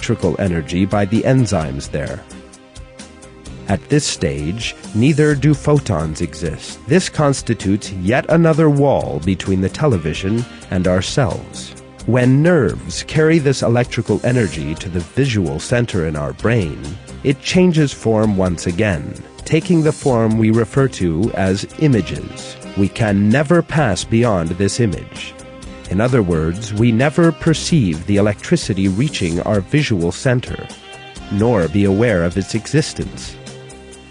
electrical energy by the enzymes there. At this stage, neither do photons exist. This constitutes yet another wall between the television and ourselves. When nerves carry this electrical energy to the visual center in our brain, it changes form once again, taking the form we refer to as images. We can never pass beyond this image. In other words, we never perceive the electricity reaching our visual center, nor be aware of its existence.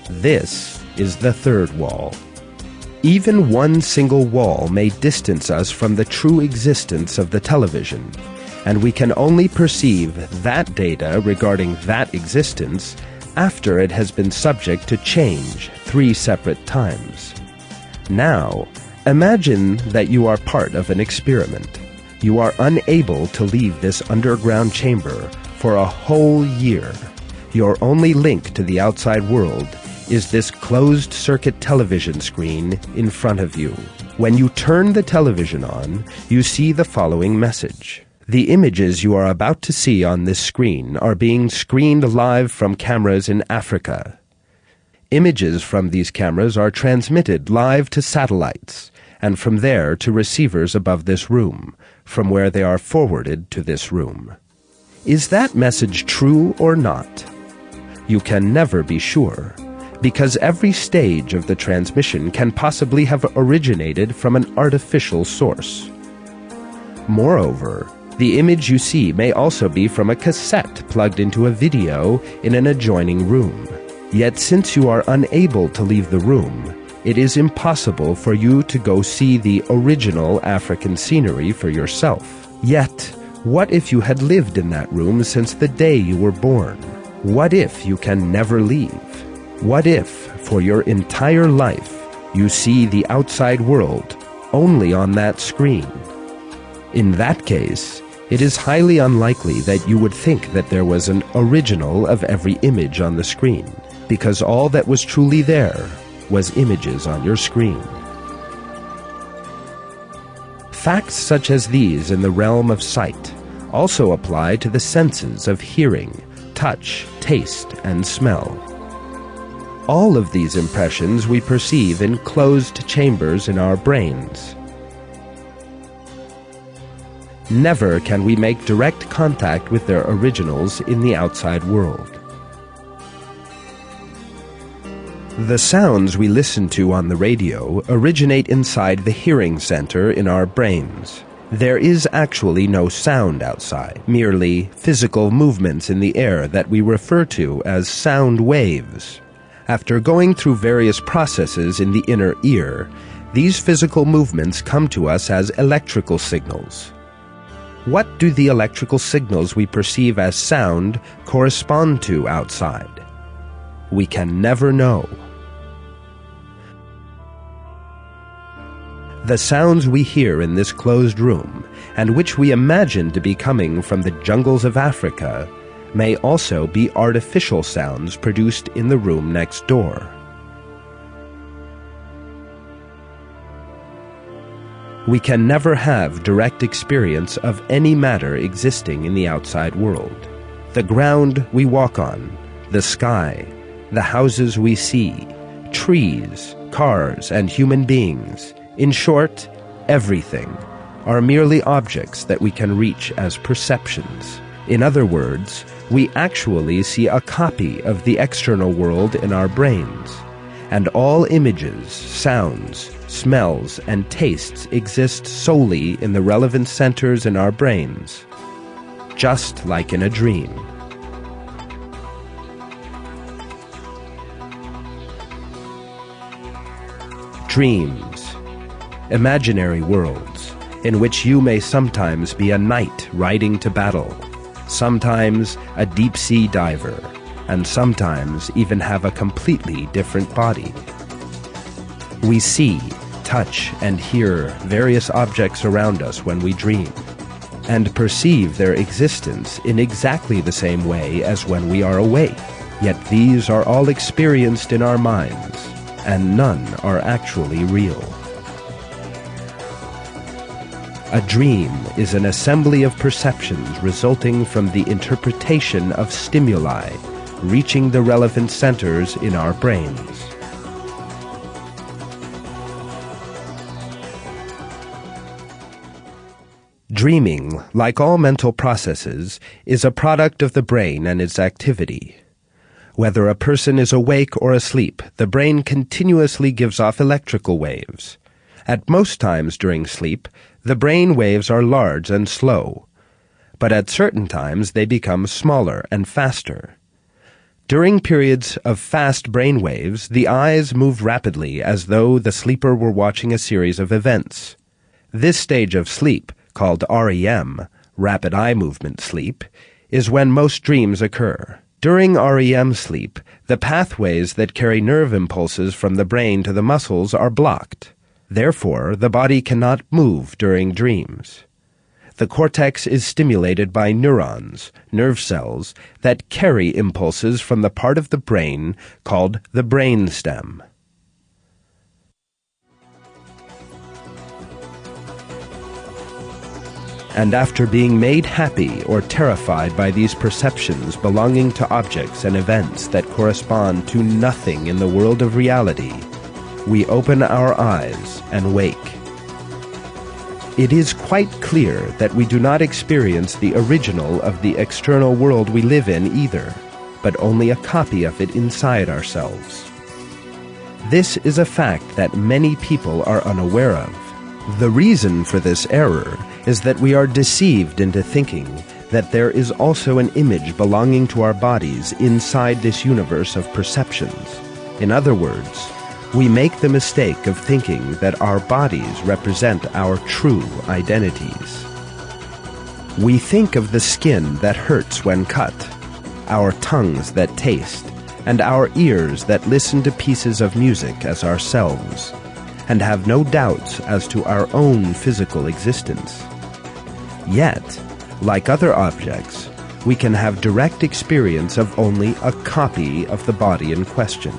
This is the third wall. Even one single wall may distance us from the true existence of the television, and we can only perceive that data regarding that existence after it has been subject to change 3 separate times. Now, imagine that you are part of an experiment. You are unable to leave this underground chamber for a whole year. Your only link to the outside world is this closed-circuit television screen in front of you. When you turn the television on, you see the following message. The images you are about to see on this screen are being screened live from cameras in Africa. Images from these cameras are transmitted live to satellites, and from there to receivers above this room, from where they are forwarded to this room. Is that message true or not? You can never be sure, because every stage of the transmission can possibly have originated from an artificial source. Moreover, the image you see may also be from a cassette plugged into a video in an adjoining room. Yet since you are unable to leave the room, it is impossible for you to go see the original African scenery for yourself. Yet, what if you had lived in that room since the day you were born? What if you can never leave? What if, for your entire life, you see the outside world only on that screen? In that case, it is highly unlikely that you would think that there was an original of every image on the screen, because all that was truly there was images on your screen. Facts such as these in the realm of sight also apply to the senses of hearing, touch, taste, and smell. All of these impressions we perceive in closed chambers in our brains. Never can we make direct contact with their originals in the outside world. The sounds we listen to on the radio originate inside the hearing center in our brains. There is actually no sound outside, merely physical movements in the air that we refer to as sound waves. After going through various processes in the inner ear, these physical movements come to us as electrical signals. What do the electrical signals we perceive as sound correspond to outside? We can never know. The sounds we hear in this closed room, and which we imagine to be coming from the jungles of Africa, may also be artificial sounds produced in the room next door. We can never have direct experience of any matter existing in the outside world. The ground we walk on, the sky, the houses we see, trees, cars, and human beings, in short, everything, are merely objects that we can reach as perceptions. In other words, we actually see a copy of the external world in our brains, and all images, sounds, smells, and tastes exist solely in the relevant centers in our brains, just like in a dream. Dreams, imaginary worlds, in which you may sometimes be a knight riding to battle, sometimes a deep-sea diver, and sometimes even have a completely different body. We see, touch, and hear various objects around us when we dream, and perceive their existence in exactly the same way as when we are awake. Yet these are all experienced in our minds, and none are actually real. A dream is an assembly of perceptions resulting from the interpretation of stimuli, reaching the relevant centers in our brains. Dreaming, like all mental processes, is a product of the brain and its activity. Whether a person is awake or asleep, the brain continuously gives off electrical waves. At most times during sleep, the brain waves are large and slow, but at certain times they become smaller and faster. During periods of fast brain waves, the eyes move rapidly as though the sleeper were watching a series of events. This stage of sleep, called REM, rapid eye movement sleep, is when most dreams occur. During REM sleep, the pathways that carry nerve impulses from the brain to the muscles are blocked. Therefore, the body cannot move during dreams. The cortex is stimulated by neurons, nerve cells, that carry impulses from the part of the brain called the brainstem. And after being made happy or terrified by these perceptions belonging to objects and events that correspond to nothing in the world of reality, we open our eyes and wake. It is quite clear that we do not experience the original of the external world we live in either, but only a copy of it inside ourselves. This is a fact that many people are unaware of. The reason for this error is that we are deceived into thinking that there is also an image belonging to our bodies inside this universe of perceptions. In other words, we make the mistake of thinking that our bodies represent our true identities. We think of the skin that hurts when cut, our tongues that taste, and our ears that listen to pieces of music as ourselves, and have no doubts as to our own physical existence. Yet, like other objects, we can have direct experience of only a copy of the body in question.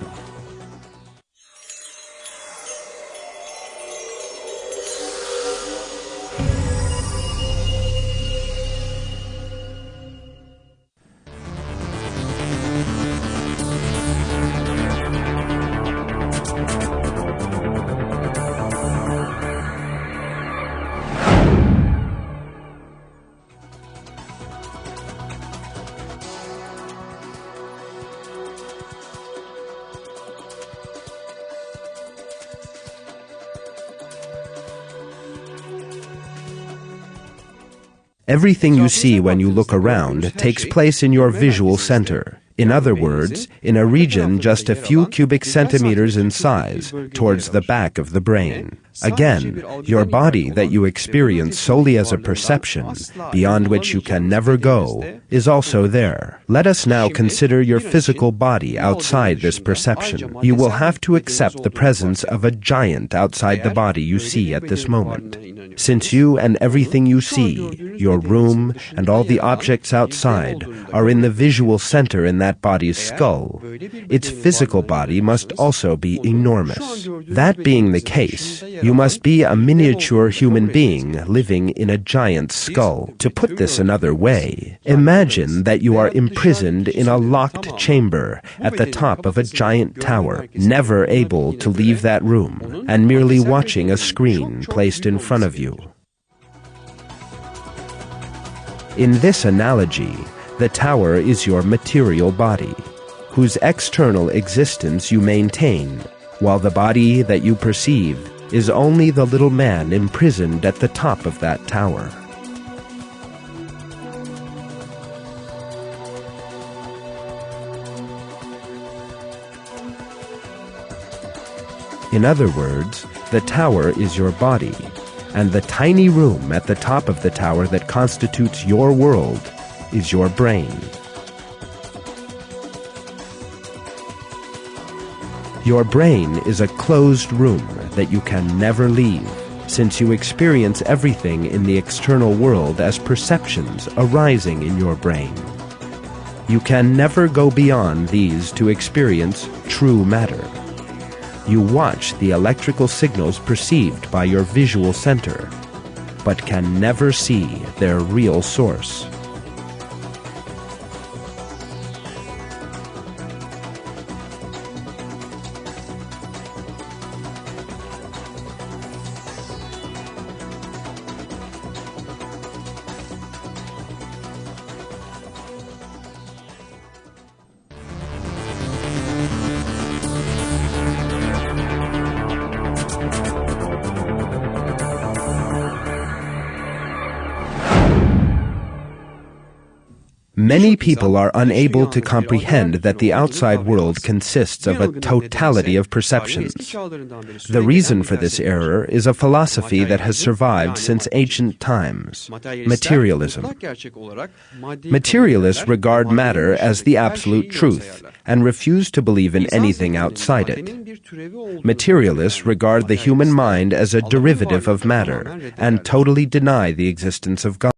Everything you see when you look around takes place in your visual center. In other words, in a region just a few cubic centimeters in size, towards the back of the brain. Again, your body that you experience solely as a perception, beyond which you can never go, is also there. Let us now consider your physical body outside this perception. You will have to accept the presence of a giant outside the body you see at this moment. Since you and everything you see, your room and all the objects outside, are in the visual center in that body's skull, its physical body must also be enormous. That being the case, you must be a miniature human being living in a giant's skull. To put this another way, imagine that you are imprisoned in a locked chamber at the top of a giant tower, never able to leave that room, and merely watching a screen placed in front of you. In this analogy, the tower is your material body, whose external existence you maintain, while the body that you perceive is only the little man imprisoned at the top of that tower. In other words, the tower is your body, and the tiny room at the top of the tower that constitutes your world is your brain. Your brain is a closed room that you can never leave, since you experience everything in the external world as perceptions arising in your brain. You can never go beyond these to experience true matter. You watch the electrical signals perceived by your visual center, but can never see their real source. Many people are unable to comprehend that the outside world consists of a totality of perceptions. The reason for this error is a philosophy that has survived since ancient times: materialism. Materialists regard matter as the absolute truth and refuse to believe in anything outside it. Materialists regard the human mind as a derivative of matter and totally deny the existence of God.